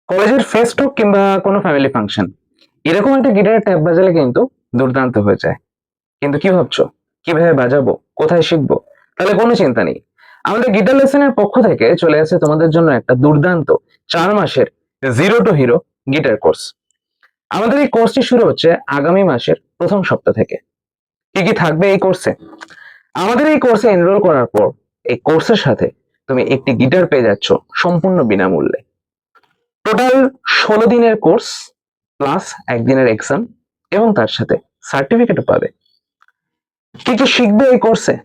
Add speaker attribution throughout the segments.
Speaker 1: কলেজের ফেস্ট হোক কিংবা কোনো ফ্যামিলি ফাংশন, এরকম একটা গিটারের ট্যাপ বাজালে কিন্তু দুর্দান্ত হয়ে যায়। কিন্তু কি ভাবছো, কিভাবে বাজাবো, কোথায় শিখবো? তাহলে কোনো চিন্তা নেই, আমাদের গিটার লেসনের পক্ষ থেকে চলে আসে তোমাদের জন্য একটা দুর্দান্ত 4 মাসের zero two hero guitar course. আমাদের এই কোর্সটি শুরু হচ্ছে আগামী মাসের প্রথম সপ্তাহ থেকে। কি কি থাকবে এই কোর্সে? আমাদের এই কোর্সে এনরোল করার পর এই কোর্সের সাথে তুমি একটি গিটার পেয়ে যাচ্ছ সম্পূর্ণ বিনামূল্যে। টোটাল 16 দিনের কোর্স প্লাস একদিনের এক্সাম এবং তার সাথে সার্টিফিকেটও পাবে। কি কি শিখবে এই কোর্সে?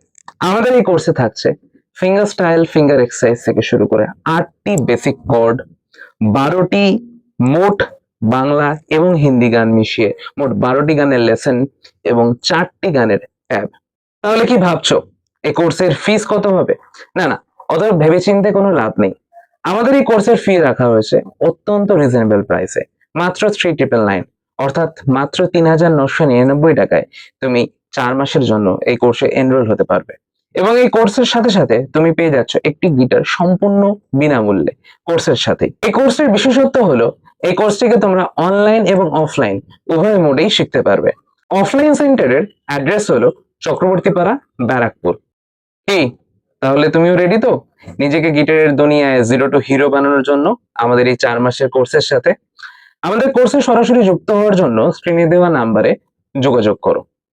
Speaker 1: আমাদের এই কোর্সে থাকছে ফিঙ্গার স্টাইল, ফিঙ্গার এক্সারসাইজ থেকে শুরু করে 8টি বেসিক কর্ড, 12টি মোট বাংলা এবং হিন্দি গান মিশিয়ে মোট 12টি গানের লেসন এবং 4টি গানের অ্যাপ। তাহলে কি ভাবছো এই কোর্সের ফিস কত হবে? না না, অত ভেবেচিন্তে কোনো লাভ নেই। আমাদের এই কোর্সের ফি রাখা হয়েছে অত্যন্ত রিজনেবল প্রাইসে, মাত্র 3999, অর্থাৎ মাত্র 3999 টাকায় তুমি 4 মাসের জন্য এই কোর্সে এনরোল হতে পারবে। এবং এই কোর্সের সাথে সাথে তুমি পেয়ে যাচ্ছ একটি গিটার সম্পূর্ণ বিনামূল্যে কোর্সের সাথে। এই কোর্সের বিশেষত্ব হলো এই কোর্সটিকে তোমরা অনলাইন এবং অফলাইন উভয় মোডেই শিখতে পারবে। অফলাইন সেন্টারের অ্যাড্রেস হলো চক্রবর্তীপাড়া, ব্যারাকপুর। কি, তাহলে তুমিও রেডি তো নিজেকে গিটারের দুনিয়ায় জিরো টু হিরো বানানোর জন্য আমাদের এই 4 মাসের কোর্সের সাথে? আমাদের কোর্সে সরাসরি যুক্ত হওয়ার জন্য স্ক্রিনে দেওয়া নাম্বারে যোগাযোগ করো।